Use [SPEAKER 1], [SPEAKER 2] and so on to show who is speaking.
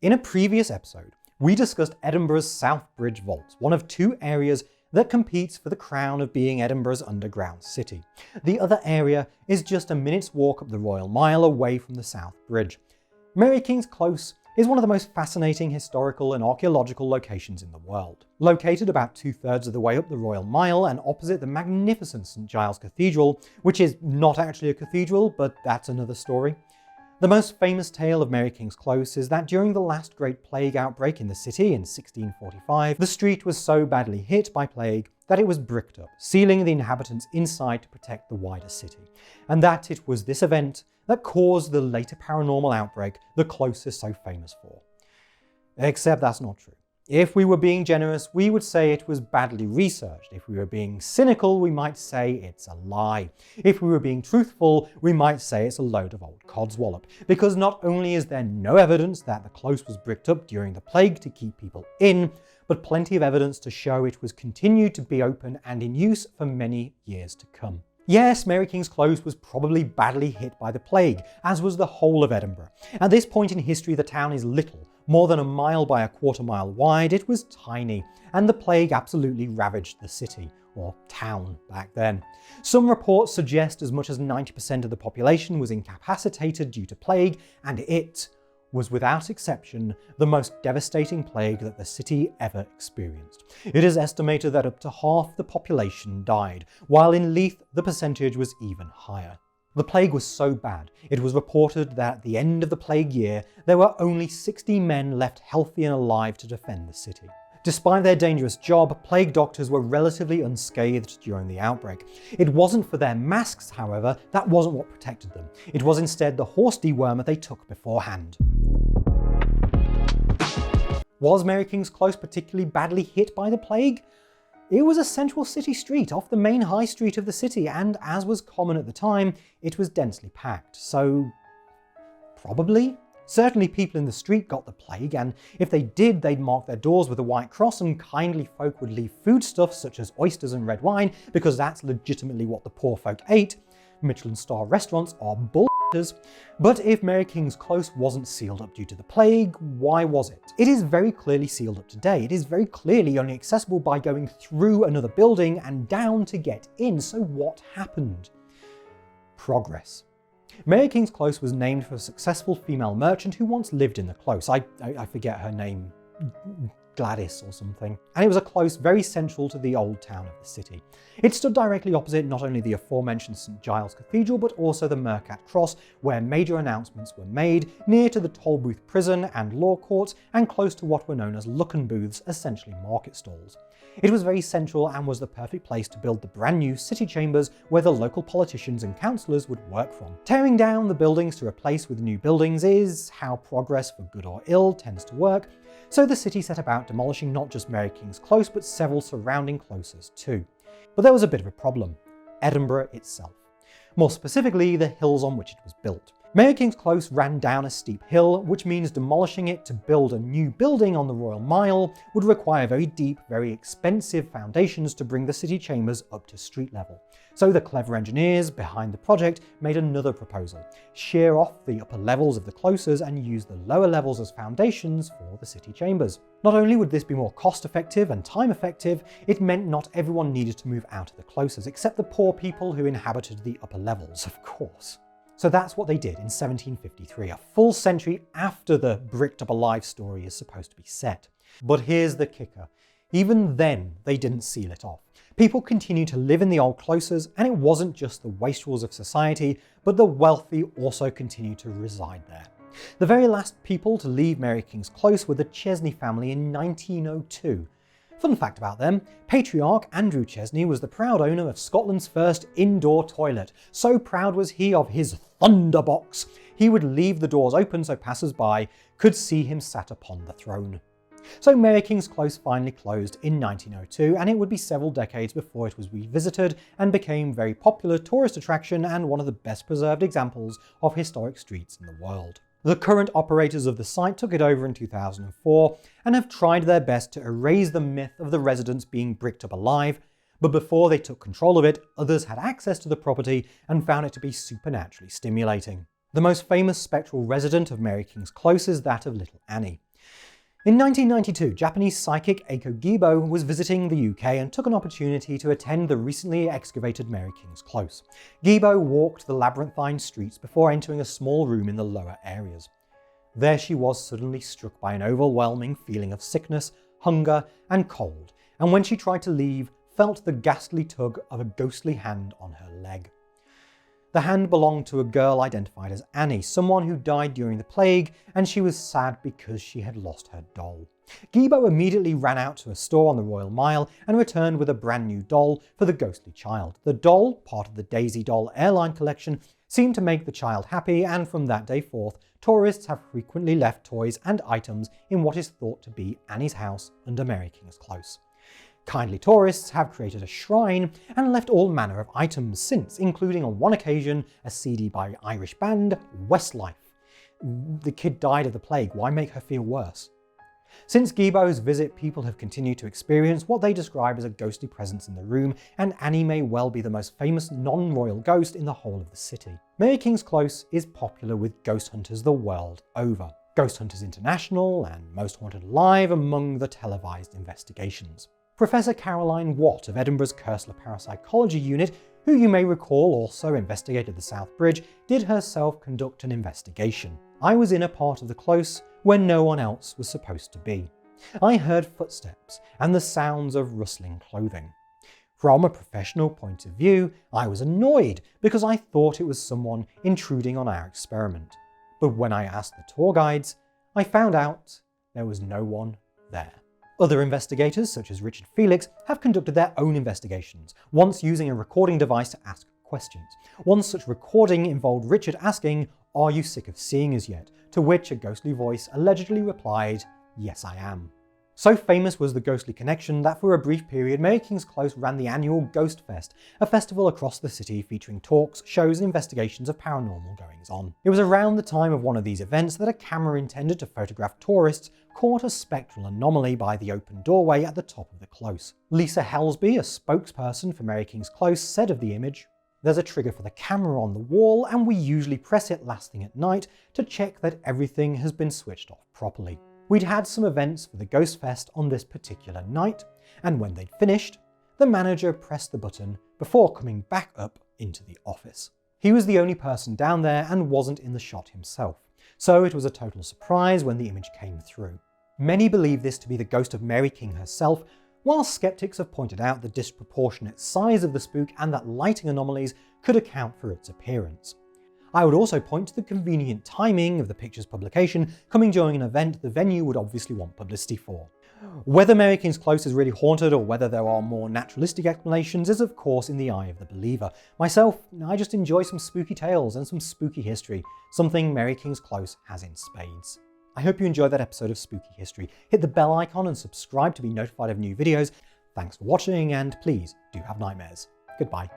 [SPEAKER 1] In a previous episode, we discussed Edinburgh's South Bridge Vaults, one of two areas that competes for the crown of being Edinburgh's underground city. The other area is just a minute's walk up the Royal Mile away from the South Bridge. Mary King's Close is one of the most fascinating historical and archaeological locations in the world. Located about 2/3 of the way up the Royal Mile and opposite the magnificent St Giles Cathedral, which is not actually a cathedral, but that's another story. The most famous tale of Mary King's Close is that during the last Great Plague outbreak in the city in 1645, the street was so badly hit by plague that it was bricked up, sealing the inhabitants inside to protect the wider city. And that it was this event that caused the later paranormal outbreak the Close is so famous for. Except that's not true. If we were being generous, we would say it was badly researched. If we were being cynical, we might say it's a lie. If we were being truthful, we might say it's a load of old codswallop. Because not only is there no evidence that the Close was bricked up during the plague to keep people in, but plenty of evidence to show it was continued to be open and in use for many years to come. Yes, Mary King's Close was probably badly hit by the plague, as was the whole of Edinburgh. At this point in history, the town is little. More than a mile by a quarter mile wide, it was tiny, and the plague absolutely ravaged the city, or town back then. Some reports suggest as much as 90% of the population was incapacitated due to plague, and it was without exception the most devastating plague that the city ever experienced. It is estimated that up to half the population died, while in Leith the percentage was even higher. The plague was so bad, it was reported that at the end of the plague year, there were only 60 men left healthy and alive to defend the city. Despite their dangerous job, plague doctors were relatively unscathed during the outbreak. It wasn't for their masks, however, that wasn't what protected them. It was instead the horse dewormer they took beforehand. Was Mary King's Close particularly badly hit by the plague? It was a central city street off the main high street of the city, and as was common at the time, it was densely packed. So, probably? Certainly people in the street got the plague, and if they did, they'd mark their doors with a white cross, and kindly folk would leave foodstuffs such as oysters and red wine, because that's legitimately what the poor folk ate. Michelin star restaurants are bullshitters. But if Mary King's Close wasn't sealed up due to the plague, why was it? It is very clearly sealed up today. It is very clearly only accessible by going through another building and down to get in. So what happened? Progress. Mary King's Close was named for a successful female merchant who once lived in the close. I forget her name, Gladys or something. And it was a close very central to the old town of the city. It stood directly opposite not only the aforementioned St Giles Cathedral, but also the Mercat Cross, where major announcements were made, near to the Tolbooth prison and law courts, and close to what were known as Luckin booths, essentially market stalls. It was very central and was the perfect place to build the brand new city chambers where the local politicians and councillors would work from. Tearing down the buildings to replace with new buildings is how progress, for good or ill, tends to work, so the city set about demolishing not just Mary King's Close, but several surrounding closes too. But there was a bit of a problem: Edinburgh itself. More specifically, the hills on which it was built. Mary King's Close ran down a steep hill, which means demolishing it to build a new building on the Royal Mile would require very deep, very expensive foundations to bring the city chambers up to street level. So the clever engineers behind the project made another proposal: shear off the upper levels of the closes and use the lower levels as foundations for the city chambers. Not only would this be more cost effective and time effective, it meant not everyone needed to move out of the closes, except the poor people who inhabited the upper levels, of course. So that's what they did in 1753, a full century after the bricked up alive story is supposed to be set. But here's the kicker: even then they didn't seal it off. People continued to live in the old closes, and it wasn't just the wastrels of society, but the wealthy also continued to reside there. The very last people to leave Mary King's Close were the Chesney family in 1902. Fun fact about them: patriarch Andrew Chesney was the proud owner of Scotland's first indoor toilet. So proud was he of his thunderbox, he would leave the doors open so passers-by could see him sat upon the throne. So Mary King's Close finally closed in 1902, and it would be several decades before it was revisited and became a very popular tourist attraction and one of the best preserved examples of historic streets in the world. The current operators of the site took it over in 2004 and have tried their best to erase the myth of the residents being bricked up alive, but before they took control of it, others had access to the property and found it to be supernaturally stimulating. The most famous spectral resident of Mary King's Close is that of Little Annie. In 1992, Japanese psychic Eiko Gibo was visiting the UK and took an opportunity to attend the recently excavated Mary King's Close. Gibo walked the labyrinthine streets before entering a small room in the lower areas. There she was suddenly struck by an overwhelming feeling of sickness, hunger, and cold, and when she tried to leave, felt the ghastly tug of a ghostly hand on her leg. The hand belonged to a girl identified as Annie, someone who died during the plague, and she was sad because she had lost her doll. Gibo immediately ran out to a store on the Royal Mile and returned with a brand new doll for the ghostly child. The doll, part of the Daisy Doll airline collection, seemed to make the child happy, and from that day forth, tourists have frequently left toys and items in what is thought to be Annie's house under Mary King's Close. Kindly tourists have created a shrine and left all manner of items since, including on one occasion a CD by Irish band Westlife. The kid died of the plague, why make her feel worse? Since Gibo's visit, people have continued to experience what they describe as a ghostly presence in the room, and Annie may well be the most famous non-royal ghost in the whole of the city. Mary King's Close is popular with ghost hunters the world over. Ghost Hunters International and Most Haunted Live among the televised investigations. Professor Caroline Watt of Edinburgh's Koestler Parapsychology Unit, who you may recall also investigated the South Bridge, did herself conduct an investigation. I was in a part of the close where no one else was supposed to be. I heard footsteps and the sounds of rustling clothing. From a professional point of view, I was annoyed because I thought it was someone intruding on our experiment. But when I asked the tour guides, I found out there was no one there. Other investigators, such as Richard Felix, have conducted their own investigations, once using a recording device to ask questions. One such recording involved Richard asking, "Are you sick of seeing us yet?" To which a ghostly voice allegedly replied, "Yes, I am." So famous was the ghostly connection that for a brief period Mary King's Close ran the annual Ghost Fest, a festival across the city featuring talks, shows and investigations of paranormal goings-on. It was around the time of one of these events that a camera intended to photograph tourists caught a spectral anomaly by the open doorway at the top of the close. Lisa Helsby, a spokesperson for Mary King's Close, said of the image, "There's a trigger for the camera on the wall and we usually press it last thing at night to check that everything has been switched off properly." We'd had some events for the Ghost Fest on this particular night, and when they'd finished, the manager pressed the button before coming back up into the office. He was the only person down there and wasn't in the shot himself, so it was a total surprise when the image came through. Many believe this to be the ghost of Mary King herself, while skeptics have pointed out the disproportionate size of the spook and that lighting anomalies could account for its appearance. I would also point to the convenient timing of the picture's publication coming during an event the venue would obviously want publicity for. Whether Mary King's Close is really haunted or whether there are more naturalistic explanations is of course in the eye of the believer. Myself, I just enjoy some spooky tales and some spooky history, something Mary King's Close has in spades. I hope you enjoyed that episode of Spooky History. Hit the bell icon and subscribe to be notified of new videos. Thanks for watching and please do have nightmares. Goodbye.